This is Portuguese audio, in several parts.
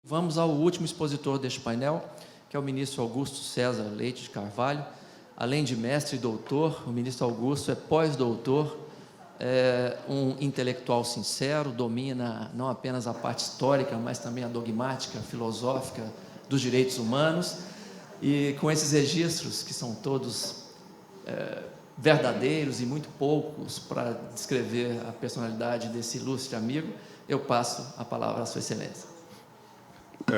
Vamos ao último expositor deste painel, que é o ministro Augusto César Leite de Carvalho. Além de mestre e doutor, o ministro Augusto é pós-doutor, um intelectual sincero, domina não apenas a parte histórica, mas também a dogmática, filosófica dos direitos humanos, e com esses registros, que são todos verdadeiros e muito poucos para descrever a personalidade desse ilustre amigo, eu passo a palavra à Sua Excelência.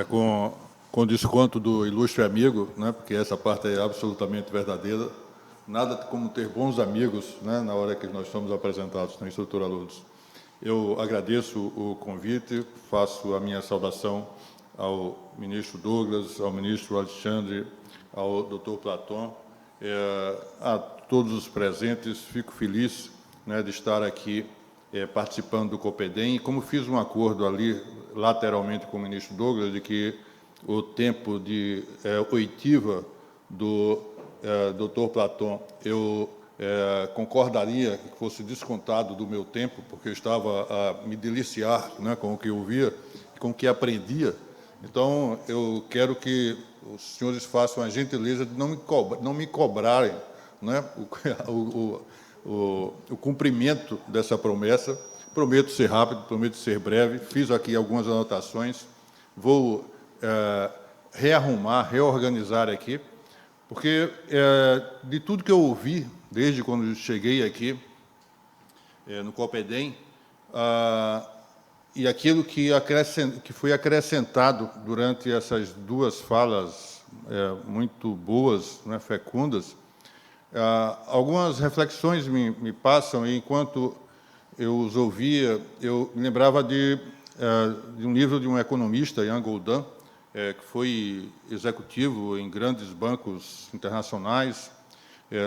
Com desconto do ilustre amigo, né, porque essa parte é absolutamente verdadeira, nada como ter bons amigos, né, na hora que nós somos apresentados na estrutura Lourdes. Eu agradeço o convite, faço a minha saudação ao ministro Douglas, ao ministro Alexandre, ao doutor Platon, a todos os presentes. Fico feliz, né, de estar aqui participando do Copedem, e como fiz um acordo ali, lateralmente, com o ministro Douglas, de que o tempo de oitiva do doutor Platon, eu concordaria que fosse descontado do meu tempo, porque eu estava a me deliciar, né, com o que eu via, com o que aprendia. Então, eu quero que os senhores façam a gentileza de não me cobrarem, né, o cumprimento dessa promessa. Prometo ser rápido, prometo ser breve. Fiz aqui algumas anotações. Vou reorganizar aqui, porque de tudo que eu ouvi, desde quando cheguei aqui no Copedem, e aquilo que foi acrescentado durante essas duas falas muito boas, né, fecundas, algumas reflexões me passam, e enquanto eu os ouvia, eu me lembrava de um livro de um economista, Ian Goldin, que foi executivo em grandes bancos internacionais,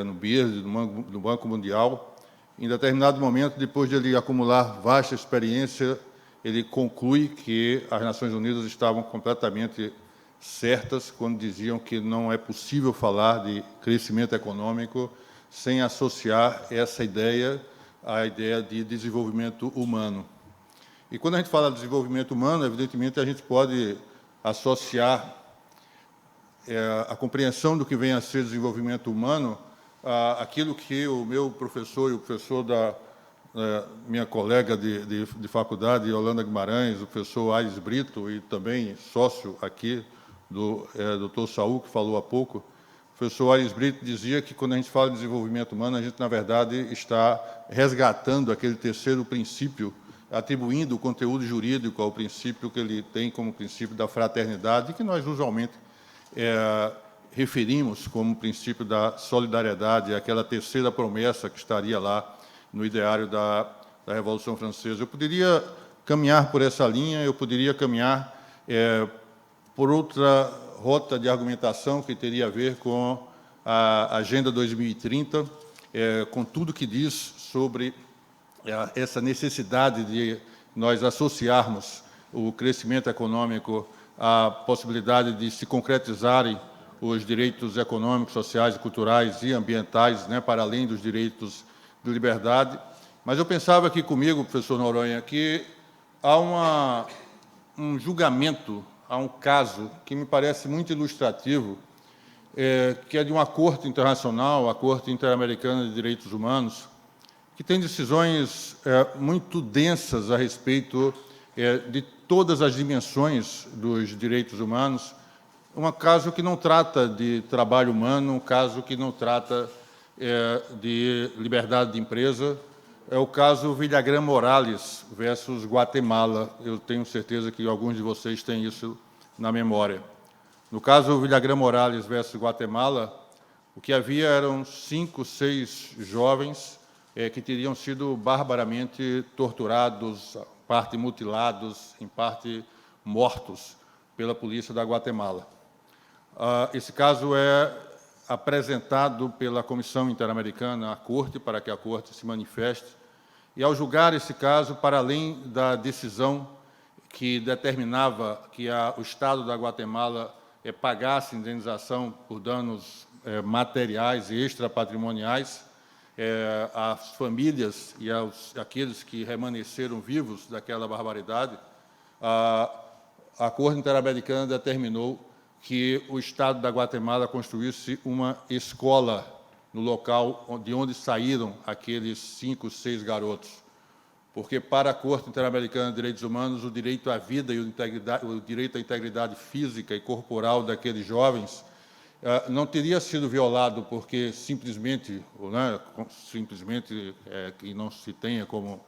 no BIRD, no Banco Mundial. Em determinado momento, depois de ele acumular vasta experiência, ele conclui que as Nações Unidas estavam completamente certas quando diziam que não é possível falar de crescimento econômico sem associar essa ideia à ideia de desenvolvimento humano. E quando a gente fala de desenvolvimento humano, evidentemente, a gente pode associar a compreensão do que vem a ser desenvolvimento humano àquilo que o meu professor e o professor da minha colega de faculdade, Yolanda Guimarães, o professor Aires Brito, e também sócio aqui do Dr. Saul, que falou há pouco, o professor Aires Brito dizia que, quando a gente fala de desenvolvimento humano, a gente, na verdade, está resgatando aquele terceiro princípio, atribuindo o conteúdo jurídico ao princípio que ele tem como princípio da fraternidade, que nós, usualmente, referimos como princípio da solidariedade, aquela terceira promessa que estaria lá no ideário da Revolução Francesa. Eu poderia caminhar por essa linha, eu poderia caminhar por outra rota de argumentação que teria a ver com a Agenda 2030, com tudo que diz sobre essa necessidade de nós associarmos o crescimento econômico à possibilidade de se concretizarem os direitos econômicos, sociais, culturais e ambientais, né, para além dos direitos de liberdade. Mas eu pensava aqui comigo, professor Noronha, que há um julgamento, há um caso que me parece muito ilustrativo, que é de uma corte internacional, a Corte Interamericana de Direitos Humanos, que tem decisões muito densas a respeito de todas as dimensões dos direitos humanos. Um caso que não trata de trabalho humano, um caso que não trata de liberdade de empresa, é o caso Villagrán Morales versus Guatemala. Eu tenho certeza que alguns de vocês têm isso na memória. No caso Villagrán Morales versus Guatemala, o que havia eram 5, 6 jovens que teriam sido barbaramente torturados, em parte mutilados, em parte mortos pela polícia da Guatemala. Esse caso é apresentado pela Comissão Interamericana à Corte, para que a Corte se manifeste, e, ao julgar esse caso, para além da decisão que determinava que o Estado da Guatemala pagasse indenização por danos materiais e extrapatrimoniais às famílias e àqueles que remanesceram vivos daquela barbaridade, a Corte Interamericana determinou que o Estado da Guatemala construísse uma escola no local de onde saíram aqueles 5, 6 garotos. Porque, para a Corte Interamericana de Direitos Humanos, o direito à vida e o direito à integridade física e corporal daqueles jovens não teria sido violado porque simplesmente, que não se tenha como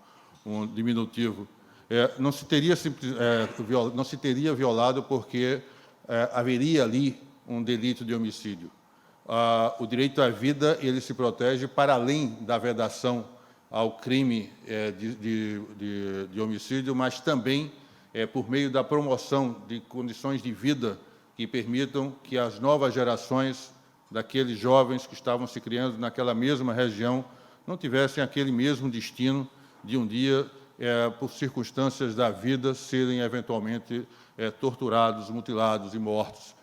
um diminutivo, não se teria violado porque haveria ali um delito de homicídio. O direito à vida ele se protege para além da vedação ao crime de homicídio, mas também por meio da promoção de condições de vida que permitam que as novas gerações daqueles jovens que estavam se criando naquela mesma região não tivessem aquele mesmo destino de um dia, por circunstâncias da serem eventualmente torturados, mutilados e mortos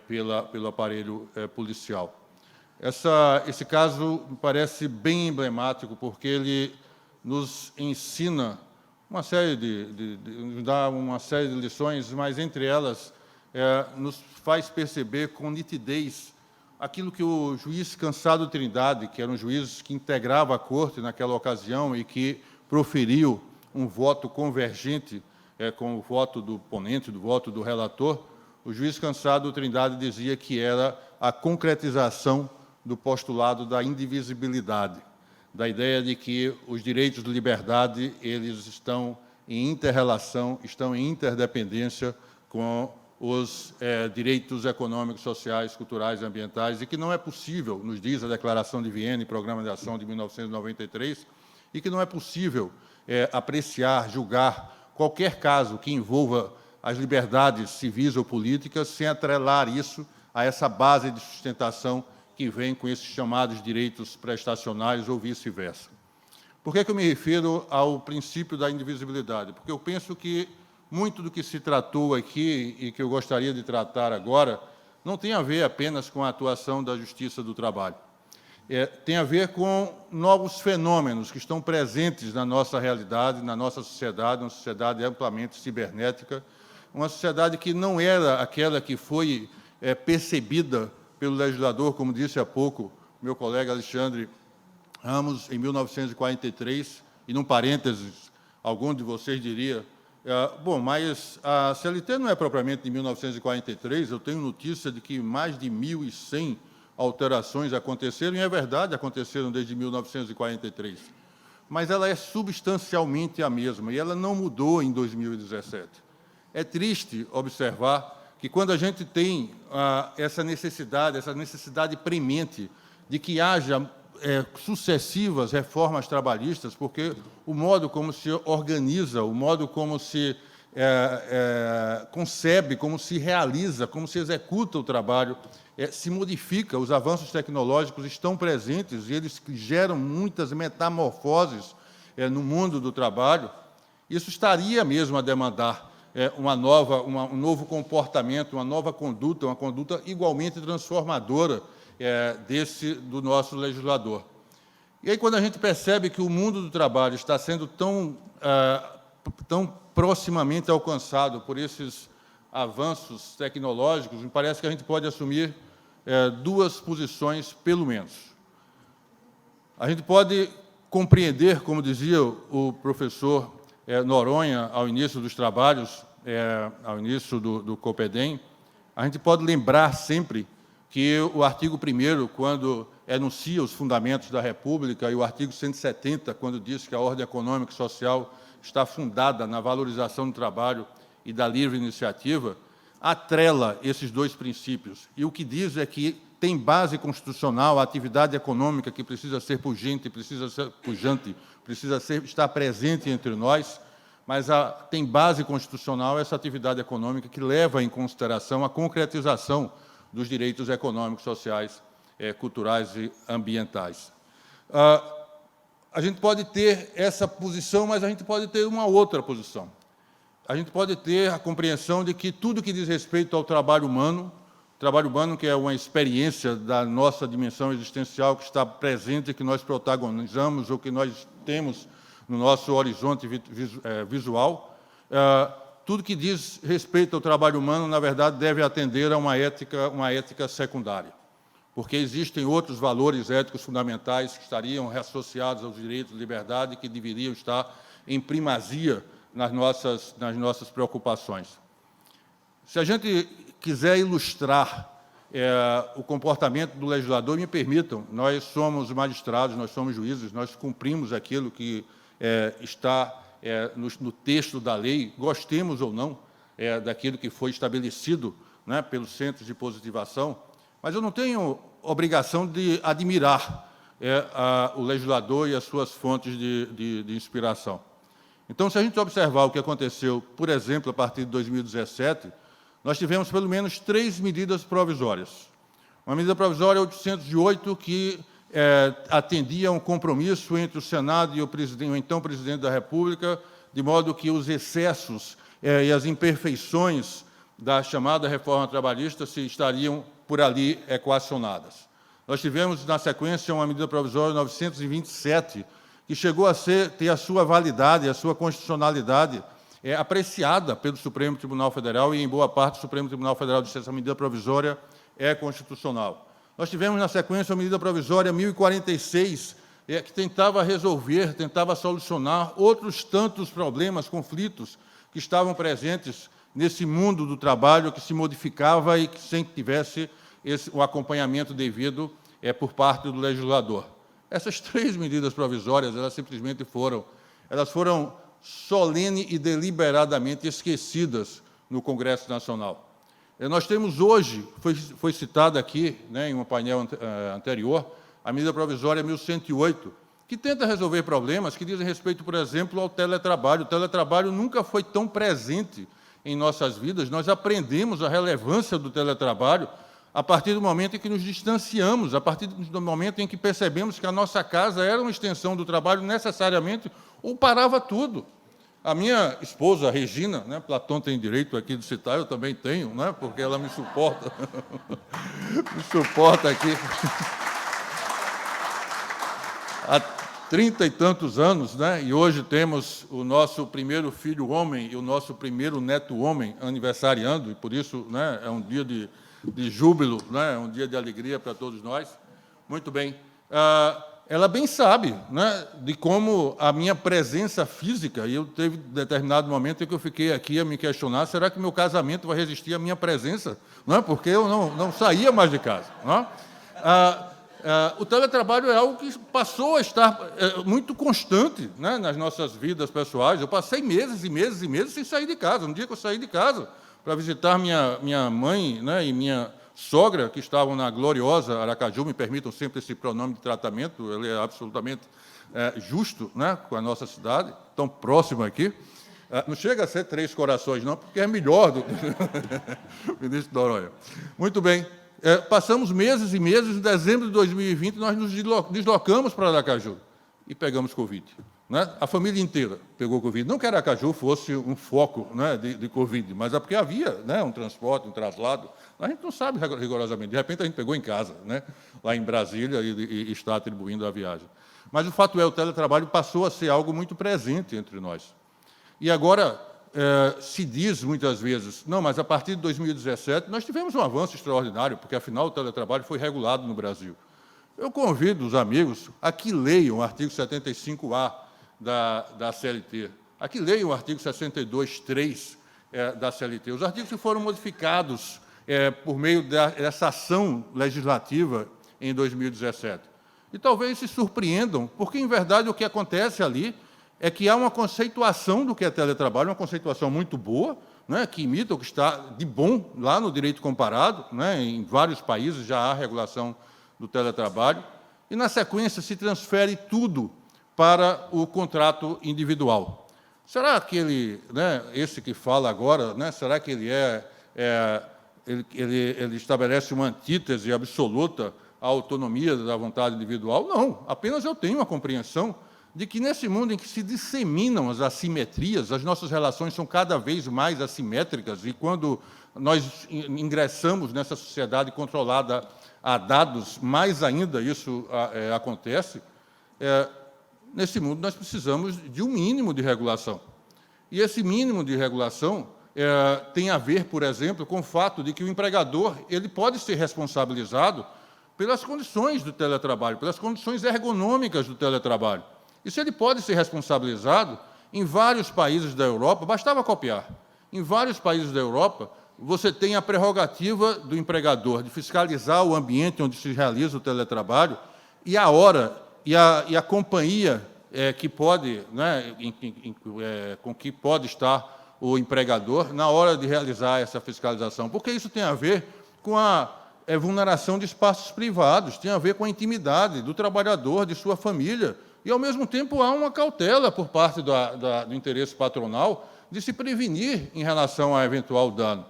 pelo aparelho policial. Esse caso me parece bem emblemático, porque ele nos ensina uma série nos dá uma série de lições, mas, entre elas, nos faz perceber com nitidez aquilo que o juiz Cansado Trindade, que era um juiz que integrava a Corte naquela ocasião e que proferiu um voto convergente com o voto do ponente, do voto do relator, o juiz Cansado Trindade dizia que era a concretização do postulado da indivisibilidade, da ideia de que os direitos de liberdade eles estão em inter-relação, estão em interdependência com os direitos econômicos, sociais, culturais e ambientais, e que não é possível, nos diz a Declaração de Viena e Programa de Ação de 1993, e que não é possível apreciar, julgar qualquer caso que envolva as liberdades civis ou políticas sem atrelar isso a essa base de sustentação que vem com esses chamados direitos prestacionais ou vice-versa. Por que eu me refiro ao princípio da indivisibilidade? Porque eu penso que muito do que se tratou aqui e que eu gostaria de tratar agora não tem a ver apenas com a atuação da Justiça do Trabalho. Tem a ver com novos fenômenos que estão presentes na nossa realidade, na nossa sociedade, uma sociedade amplamente cibernética, uma sociedade que não era aquela que foi percebida pelo legislador, como disse há pouco meu colega Alexandre Ramos, em 1943, e, num parênteses, algum de vocês diria, bom, mas a CLT não é propriamente de 1943, eu tenho notícia de que mais de 1.100 alterações aconteceram, e é verdade, aconteceram desde 1943, mas ela é substancialmente a mesma, e ela não mudou em 2017. É triste observar que, quando a gente tem essa necessidade premente de que haja sucessivas reformas trabalhistas, porque o modo como se organiza, o modo como se concebe, como se realiza, como se executa o trabalho, se modifica, os avanços tecnológicos estão presentes e eles geram muitas metamorfoses no mundo do trabalho, isso estaria mesmo a demandar um novo comportamento, uma nova conduta, uma conduta igualmente transformadora do nosso legislador. E aí, quando a gente percebe que o mundo do trabalho está sendo tão proximamente alcançado por esses avanços tecnológicos, me parece que a gente pode assumir duas posições, pelo menos. A gente pode compreender, como dizia o professor Noronha, ao início dos trabalhos, ao início do COPEDEM, a gente pode lembrar sempre que o artigo 1º, quando enuncia os fundamentos da República, e o artigo 170, quando diz que a ordem econômica e social está fundada na valorização do trabalho e da livre iniciativa, atrela esses dois princípios. E o que diz é que tem base constitucional a atividade econômica que precisa ser pujante, precisa estar presente entre nós, mas tem base constitucional essa atividade econômica que leva em consideração a concretização dos direitos econômicos, sociais, culturais e ambientais. A gente pode ter essa posição, mas a gente pode ter uma outra posição. A gente pode ter a compreensão de que tudo que diz respeito ao trabalho humano, que é uma experiência da nossa dimensão existencial que está presente, que nós protagonizamos ou que nós temos no nosso horizonte visual, tudo que diz respeito ao trabalho humano, na verdade, deve atender a uma ética secundária, porque existem outros valores éticos fundamentais que estariam associados aos direitos de liberdade, que deveriam estar em primazia nas nossas preocupações. Se a gente quiser ilustrar o comportamento do legislador, me permitam, nós somos magistrados, nós somos juízes, nós cumprimos aquilo que está no texto da lei, gostemos ou não daquilo que foi estabelecido, né, pelos centros de positivação, mas eu não tenho obrigação de admirar o legislador e as suas fontes de inspiração. Então, se a gente observar o que aconteceu, por exemplo, a partir de 2017, nós tivemos pelo menos 3 medidas provisórias. Uma medida provisória 808, que atendia a um compromisso entre o Senado e o então presidente da República, de modo que os excessos e as imperfeições da chamada reforma trabalhista se estariam por ali equacionadas. Nós tivemos, na sequência, uma medida provisória 927, que chegou a ter a sua validade, a sua constitucionalidade apreciada pelo Supremo Tribunal Federal, e, em boa parte, o Supremo Tribunal Federal disse que essa medida provisória é constitucional. Nós tivemos, na sequência, a medida provisória 1046, que tentava resolver, tentava solucionar outros tantos problemas, conflitos que estavam presentes nesse mundo do trabalho que se modificava e que sem que tivesse o acompanhamento devido por parte do legislador. Essas 3 medidas provisórias, elas simplesmente foram solene e deliberadamente esquecidas no Congresso Nacional. Nós temos hoje, foi citada aqui, né, em um painel anterior, a medida provisória 1108, que tenta resolver problemas que dizem respeito, por exemplo, ao teletrabalho. O teletrabalho nunca foi tão presente em nossas vidas. Nós aprendemos a relevância do teletrabalho a partir do momento em que nos distanciamos, a partir do momento em que percebemos que a nossa casa era uma extensão do trabalho necessariamente, ou parava tudo. A minha esposa, Regina, né, Platão tem direito aqui de citar, eu também tenho, né, porque ela me suporta, me suporta aqui há 30 e tantos anos, né, e hoje temos o nosso primeiro filho homem e o nosso primeiro neto homem aniversariando, e por isso, né, é um dia de júbilo, né, é um dia de alegria para todos nós. Muito bem. Ela bem sabe, né, de como a minha presença física, e eu teve determinado momento em que eu fiquei aqui a me questionar, será que meu casamento vai resistir à minha presença? Não, porque eu não saía mais de casa. Não? O teletrabalho é algo que passou a estar muito constante, né, nas nossas vidas pessoais. Eu passei meses e meses e meses sem sair de casa. No dia que eu saí de casa para visitar minha mãe, né, e minha sogra, que estavam na gloriosa Aracaju, me permitam sempre esse pronome de tratamento, ele é absolutamente justo, né, com a nossa cidade, tão próximo aqui. Não chega a ser 3 corações, não, porque é melhor do que o ministro Noronha. Muito bem. Passamos meses e meses, em dezembro de 2020, nós nos deslocamos para Aracaju e pegamos Covid. Né? A família inteira pegou Covid. Não que Aracaju fosse um foco, né, de Covid, mas é porque havia, né, um transporte, um traslado. A gente não sabe rigorosamente. De repente, a gente pegou em casa, né, lá em Brasília, e está atribuindo a viagem. Mas o fato é, o teletrabalho passou a ser algo muito presente entre nós. E agora se diz muitas vezes, não, mas a partir de 2017 nós tivemos um avanço extraordinário, porque, afinal, o teletrabalho foi regulado no Brasil. Eu convido os amigos a que leiam o artigo 75A da CLT, a que leiam o artigo 62.3 da CLT. Os artigos que foram modificados por meio dessa ação legislativa em 2017. E talvez se surpreendam, porque, em verdade, o que acontece ali é que há uma conceituação do que é teletrabalho, uma conceituação muito boa, né, que imita o que está de bom lá no direito comparado, né, em vários países já há regulação do teletrabalho, e, na sequência, se transfere tudo para o contrato individual. Será que ele, né, esse que fala agora, né, será que ele ele estabelece uma antítese absoluta à autonomia da vontade individual? Não, apenas eu tenho uma compreensão de que, nesse mundo em que se disseminam as assimetrias, as nossas relações são cada vez mais assimétricas, e quando nós ingressamos nessa sociedade controlada a dados, mais ainda isso acontece, nesse mundo nós precisamos de um mínimo de regulação. E esse mínimo de regulação tem a ver, por exemplo, com o fato de que o empregador ele pode ser responsabilizado pelas condições do teletrabalho, pelas condições ergonômicas do teletrabalho. Isso ele pode ser responsabilizado em vários países da Europa, bastava copiar. Em vários países da Europa, você tem a prerrogativa do empregador de fiscalizar o ambiente onde se realiza o teletrabalho e a hora e a companhia que pode, né, com que pode estar o empregador na hora de realizar essa fiscalização, porque isso tem a ver com a vulneração de espaços privados, tem a ver com a intimidade do trabalhador, de sua família, e, ao mesmo tempo, há uma cautela por parte do interesse patronal de se prevenir em relação a eventual dano.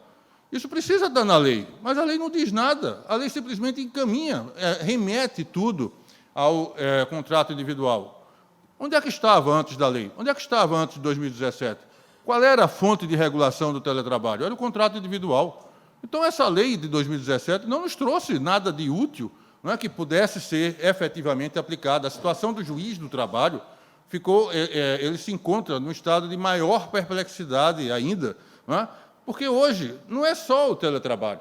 Isso precisa estar na lei, mas a lei não diz nada, a lei simplesmente encaminha, remete tudo ao contrato individual. Onde é que estava antes da lei? Onde é que estava antes de 2017? Qual era a fonte de regulação do teletrabalho? Era o contrato individual. Então, essa lei de 2017 não nos trouxe nada de útil, não é, que pudesse ser efetivamente aplicada. A situação do juiz do trabalho ele se encontra num estado de maior perplexidade ainda, não é? Porque hoje não é só o teletrabalho.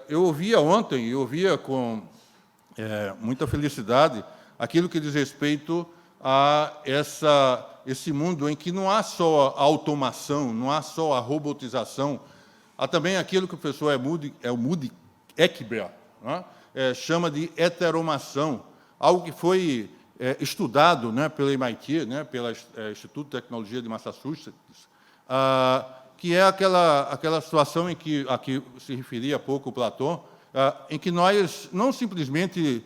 Eu ouvia ontem, eu ouvia com muita felicidade aquilo que diz respeito a esse mundo em que não há só a automação, não há só a robotização, há também aquilo que o professor Moody Eckberg, não é? Chama de heteromação, algo que foi estudado, né, pela MIT, né, pelo Instituto de Tecnologia de Massachusetts, que é aquela situação em que aqui se referia há pouco o Platão, em que nós não simplesmente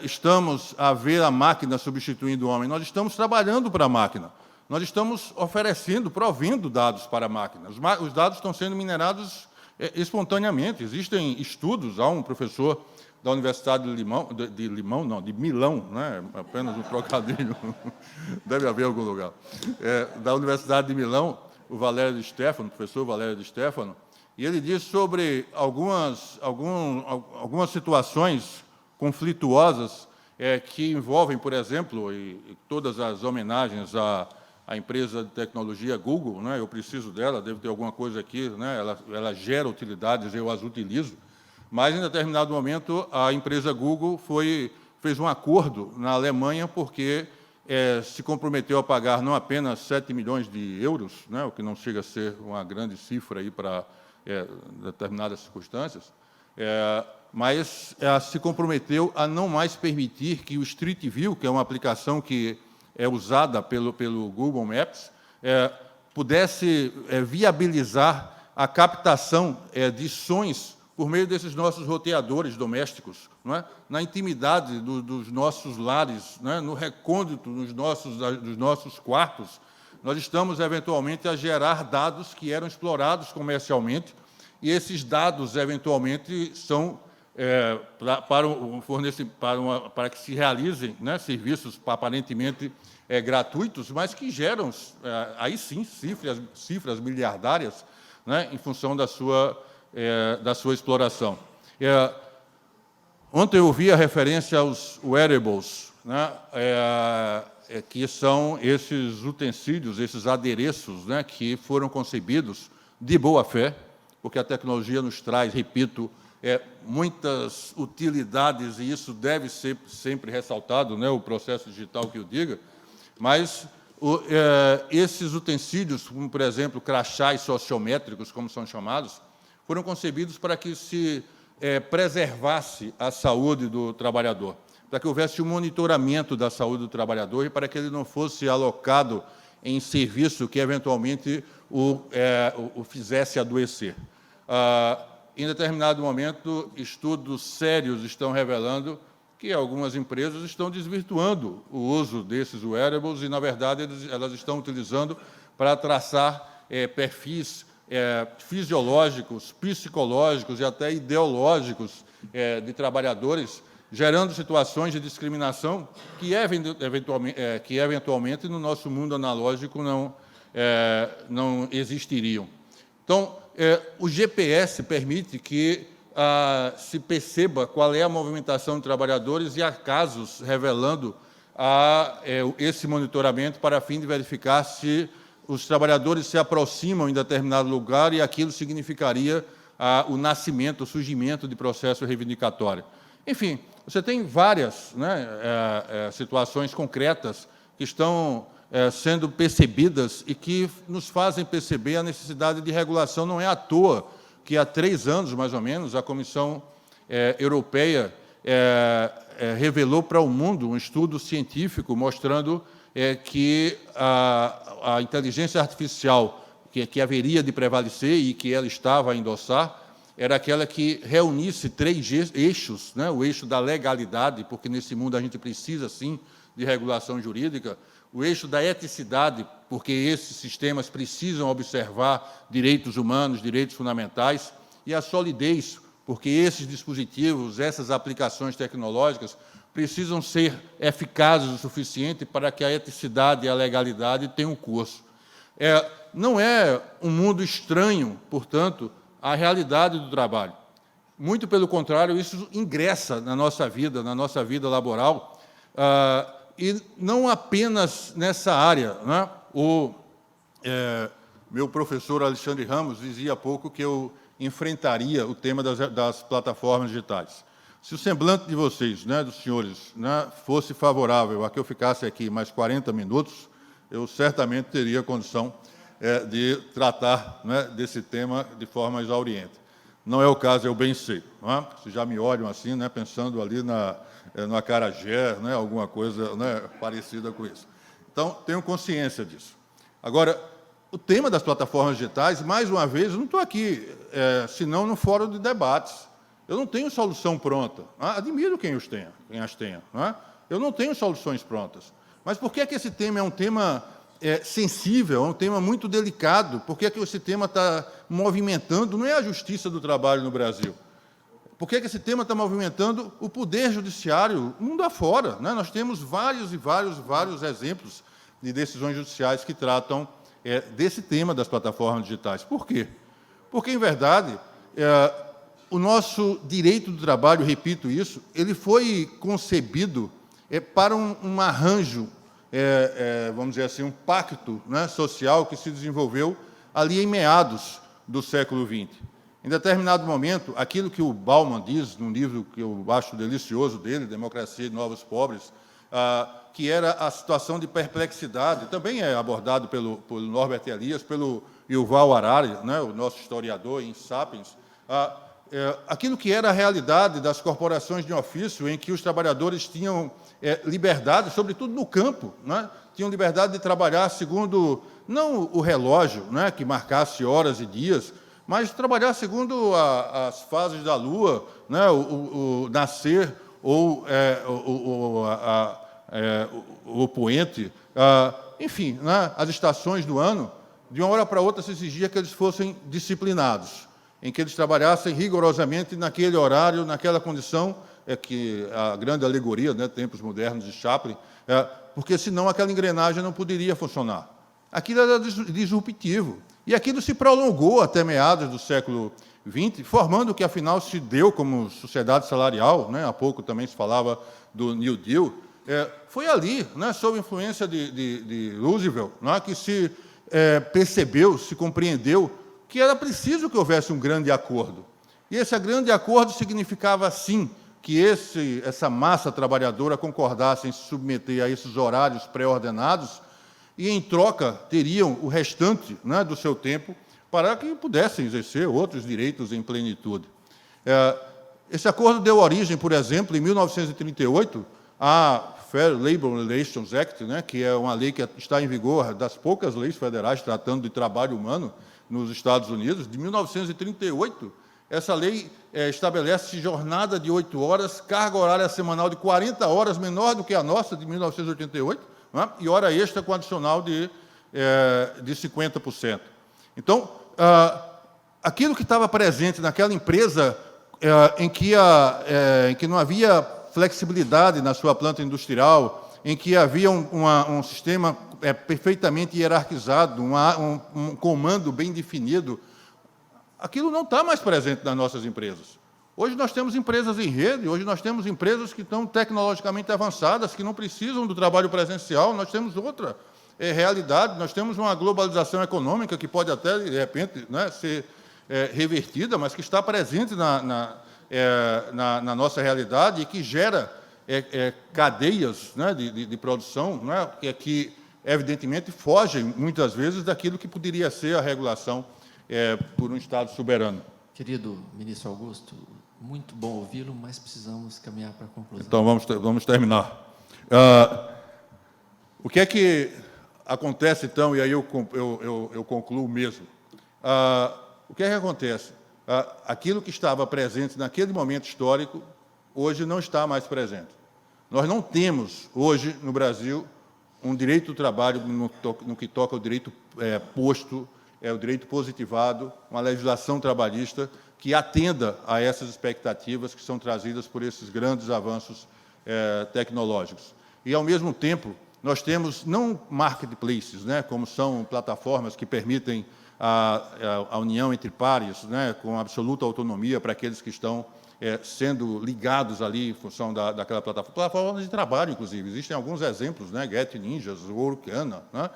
estamos a ver a máquina substituindo o homem, nós estamos trabalhando para a máquina, nós estamos oferecendo, provendo dados para a máquina. Os dados estão sendo minerados espontaneamente. Existem estudos, há um professor da Universidade de Milão, né? Apenas um trocadilho, deve haver em algum lugar, da Universidade de Milão, o professor Valério de Stefano, e ele diz sobre algumas situações conflituosas que envolvem, por exemplo, e todas as homenagens à empresa de tecnologia Google, né? Eu preciso dela, deve ter alguma coisa aqui, né? Ela gera utilidades, eu as utilizo, mas, em determinado momento, a empresa Google fez um acordo na Alemanha porque se comprometeu a pagar não apenas 7 milhões de euros, né, o que não chega a ser uma grande cifra aí para determinadas circunstâncias, mas se comprometeu a não mais permitir que o Street View, que é uma aplicação que é usada pelo Google Maps, pudesse viabilizar a captação de sons por meio desses nossos roteadores domésticos, não é? Na intimidade dos nossos lares, não é? No recôndito dos nossos quartos, nós estamos, eventualmente, a gerar dados que eram explorados comercialmente, e esses dados, eventualmente, são para que se realizem, né, serviços aparentemente gratuitos, mas que geram, aí sim, cifras miliardárias, né, em função da sua exploração. Ontem eu ouvi a referência aos wearables, né, que são esses utensílios, esses adereços, né, que foram concebidos de boa fé, porque a tecnologia nos traz, repito, muitas utilidades, e isso deve ser sempre ressaltado, né, o processo digital que o diga, mas esses utensílios, como, por exemplo, crachás sociométricos, como são chamados, foram concebidos para que se preservasse a saúde do trabalhador, para que houvesse um monitoramento da saúde do trabalhador e para que ele não fosse alocado em serviço que, eventualmente, o fizesse adoecer. Em determinado momento, estudos sérios estão revelando que algumas empresas estão desvirtuando o uso desses wearables e, na verdade, elas estão utilizando para traçar perfis fisiológicos, psicológicos e até ideológicos de trabalhadores, gerando situações de discriminação que, eventualmente, no nosso mundo analógico não existiriam. Então, o GPS permite que se perceba qual é a movimentação de trabalhadores e há casos revelando esse monitoramento para fim de verificar se os trabalhadores se aproximam em determinado lugar e aquilo significaria o nascimento, o surgimento de processo reivindicatório. Enfim, você tem várias, né, situações concretas que estão sendo percebidas e que nos fazem perceber a necessidade de regulação. Não é à toa que, há 3 anos, mais ou menos, a Comissão Europeia revelou para o mundo um estudo científico mostrando que a inteligência artificial que haveria de prevalecer e que ela estava a endossar era aquela que reunisse 3 eixos, né? O eixo da legalidade, porque nesse mundo a gente precisa, sim, de regulação jurídica, o eixo da eticidade, porque esses sistemas precisam observar direitos humanos, direitos fundamentais, e a solidez, porque esses dispositivos, essas aplicações tecnológicas, precisam ser eficazes o suficiente para que a eticidade e a legalidade tenham curso. Não é um mundo estranho, portanto, à realidade do trabalho. Muito pelo contrário, isso ingressa na nossa vida laboral, e não apenas nessa área, né? Meu professor Alexandre Ramos dizia há pouco que eu enfrentaria o tema das plataformas digitais. Se o semblante de vocês, né, dos senhores, né, fosse favorável a que eu ficasse aqui mais 40 minutos, eu certamente teria condição de tratar, né, desse tema de forma exauriente. Não é o caso, eu bem sei. Não é? Vocês já me olham assim, né, pensando ali no acarajé, né, alguma coisa, né, parecida com isso. Então, tenho consciência disso. Agora, o tema das plataformas digitais, mais uma vez, eu não estou aqui, senão no fórum de debates. Eu não tenho solução pronta. Admiro quem as tenha. Não é? Eu não tenho soluções prontas. Mas por que esse tema é um tema sensível, é um tema muito delicado? Por que esse tema está movimentando, não é a justiça do trabalho no Brasil? Por que esse tema está movimentando o poder judiciário mundo afora? Né? Nós temos vários exemplos de decisões judiciais que tratam desse tema das plataformas digitais. Por quê? Porque, em verdade, o nosso direito do trabalho, repito isso, ele foi concebido para um arranjo, vamos dizer assim, um pacto, né, social que se desenvolveu ali em meados do século XX. Em determinado momento, aquilo que o Bauman diz, num livro que eu acho delicioso dele, Democracia e Novos Pobres, que era a situação de perplexidade, também é abordado pelo Norbert Elias, pelo Yuval Harari, né, o nosso historiador em Sapiens, aquilo que era a realidade das corporações de ofício, em que os trabalhadores tinham liberdade, sobretudo no campo, né, tinham liberdade de trabalhar segundo, não o relógio, né, que marcasse horas e dias, mas trabalhar segundo as fases da lua, né, o nascer ou o poente, enfim, né, as estações do ano. De uma hora para outra se exigia que eles fossem disciplinados, em que eles trabalhassem rigorosamente naquele horário, naquela condição, que a grande alegoria, né, tempos modernos de Chaplin, porque senão aquela engrenagem não poderia funcionar. Aquilo era disruptivo. E aquilo se prolongou até meados do século XX, formando o que, afinal, se deu como sociedade salarial, né? Há pouco também se falava do New Deal. Foi ali, né, sob influência de Roosevelt, né, que se percebeu, se compreendeu que era preciso que houvesse um grande acordo. E esse grande acordo significava, sim, que essa massa trabalhadora concordasse em se submeter a esses horários pré-ordenados e, em troca, teriam o restante, né, do seu tempo para que pudessem exercer outros direitos em plenitude. Esse acordo deu origem, por exemplo, em 1938, à Fair Labor Relations Act, né, que é uma lei que está em vigor, das poucas leis federais tratando de trabalho humano nos Estados Unidos, de 1938. Essa lei estabelece jornada de 8 horas, carga horária semanal de 40 horas, menor do que a nossa, de 1988, né, e hora extra com adicional de 50%. Então, aquilo que estava presente naquela empresa em que não havia flexibilidade na sua planta industrial, em que havia um sistema perfeitamente hierarquizado, um comando bem definido, aquilo não está mais presente nas nossas empresas. Hoje nós temos empresas em rede, hoje nós temos empresas que estão tecnologicamente avançadas, que não precisam do trabalho presencial, nós temos outra realidade. Nós temos uma globalização econômica que pode até, de repente, né, ser revertida, mas que está presente na nossa realidade e que gera cadeias, né, de produção, né, que, evidentemente, fogem, muitas vezes, daquilo que poderia ser a regulação por um Estado soberano. Querido ministro Augusto, muito bom ouvi-lo, mas precisamos caminhar para a conclusão. Então, vamos terminar. O que é que acontece, então, e aí eu concluo mesmo. O que é que acontece? Aquilo que estava presente naquele momento histórico, hoje não está mais presente. Nós não temos, hoje, no Brasil, um direito do trabalho no que toca ao direito posto, o direito positivado, uma legislação trabalhista que atenda a essas expectativas que são trazidas por esses grandes avanços tecnológicos. E, ao mesmo tempo, nós temos não marketplaces, né, como são plataformas que permitem a união entre pares, né, com absoluta autonomia para aqueles que estão sendo ligados ali em função daquela plataforma. Plataformas de trabalho, inclusive. Existem alguns exemplos, né, Get Ninjas, Workana, né?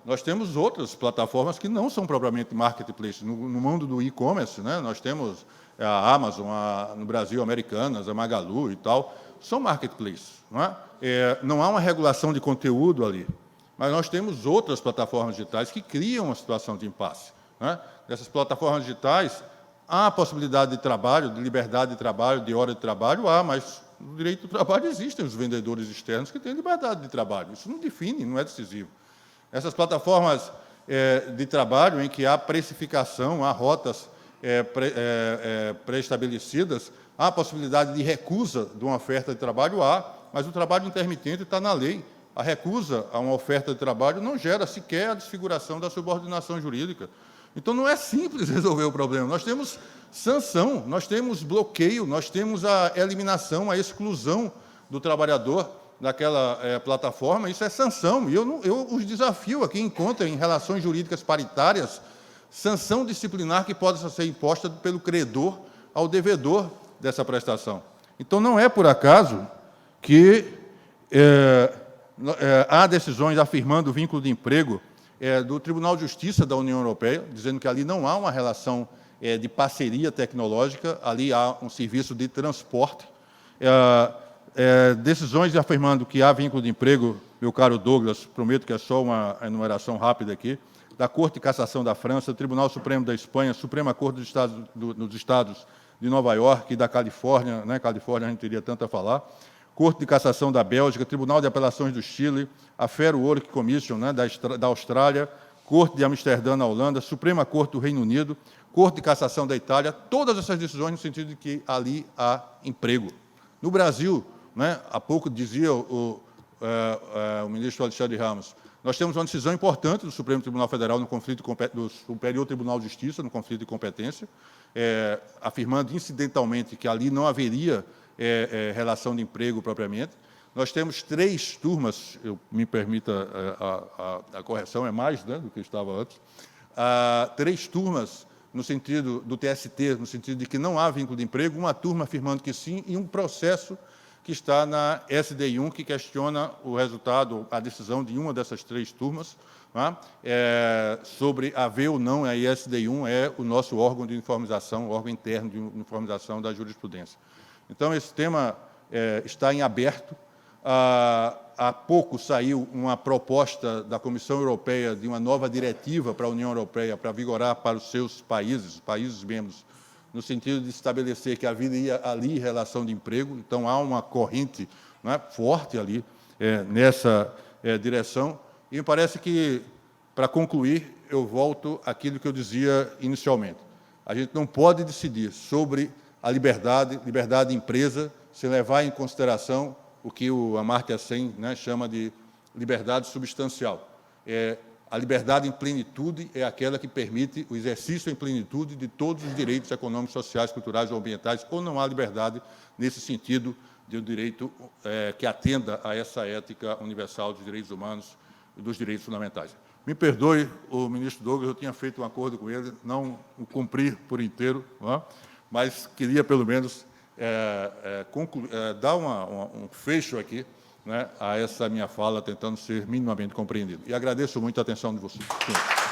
Nós temos outras plataformas que não são propriamente marketplace. No mundo do e-commerce, né, nós temos a Amazon, no Brasil, Americanas, a Magalu e tal, são marketplaces. Não há uma regulação de conteúdo ali, mas nós temos outras plataformas digitais que criam uma situação de impasse. Nessas plataformas digitais, há a possibilidade de trabalho, de liberdade de trabalho, de hora de trabalho, mas no direito do trabalho existem os vendedores externos que têm liberdade de trabalho. Isso não define, não é decisivo. Essas plataformas de trabalho em que há precificação, há rotas pré-estabelecidas, há a possibilidade de recusa de uma oferta de trabalho, mas o trabalho intermitente está na lei. A recusa a uma oferta de trabalho não gera sequer a desfiguração da subordinação jurídica. Então, não é simples resolver o problema. Nós temos sanção, nós temos bloqueio, nós temos a eliminação, a exclusão do trabalhador daquela plataforma. Isso é sanção. E eu os desafio aqui, encontrem em relações jurídicas paritárias, sanção disciplinar que possa ser imposta pelo credor ao devedor dessa prestação. Então, não é por acaso que há decisões afirmando o vínculo de emprego do Tribunal de Justiça da União Europeia, dizendo que ali não há uma relação de parceria tecnológica, ali há um serviço de transporte. Decisões afirmando que há vínculo de emprego, meu caro Douglas, prometo que é só uma enumeração rápida aqui, da Corte de Cassação da França, Tribunal Supremo da Espanha, Suprema Corte dos Estados de Nova York e da Califórnia, né? Califórnia a gente teria tanto a falar, Corte de Cassação da Bélgica, Tribunal de Apelações do Chile, a Fair Work Commission, né, da Austrália, Corte de Amsterdã, na Holanda, Suprema Corte do Reino Unido, Corte de Cassação da Itália, todas essas decisões no sentido de que ali há emprego. No Brasil, né, há pouco dizia o ministro Alexandre Ramos, nós temos uma decisão importante do Supremo Tribunal Federal no conflito do Superior Tribunal de Justiça, no conflito de competência, afirmando incidentalmente que ali não haveria relação de emprego propriamente. Nós temos 3 turmas, me permita a correção, é mais, né, do que estava antes, 3 turmas no sentido do TST, no sentido de que não há vínculo de emprego, uma turma afirmando que sim, e um processo que está na SDI1, que questiona o resultado, a decisão de uma dessas 3 turmas, né, sobre haver ou não, a SDI1 é o nosso órgão de uniformização, o órgão interno de uniformização da jurisprudência. Então, esse tema está em aberto. Há pouco saiu uma proposta da Comissão Europeia de uma nova diretiva para a União Europeia para vigorar para os seus países membros, no sentido de estabelecer que haveria ali relação de emprego. Então, há uma corrente, né, forte ali nessa direção. E me parece que, para concluir, eu volto àquilo que eu dizia inicialmente. A gente não pode decidir sobre a liberdade de empresa, sem levar em consideração o que o Amartya Sen, né, chama de liberdade substancial. A liberdade em plenitude é aquela que permite o exercício em plenitude de todos os direitos econômicos, sociais, culturais ou ambientais, ou não há liberdade nesse sentido de um direito que atenda a essa ética universal dos direitos humanos e dos direitos fundamentais. Me perdoe, o ministro Douglas, eu tinha feito um acordo com ele, não o cumpri por inteiro, não é? Mas queria, pelo menos, dar um fecho aqui, né, a essa minha fala, tentando ser minimamente compreendido. E agradeço muito a atenção de vocês. Sim.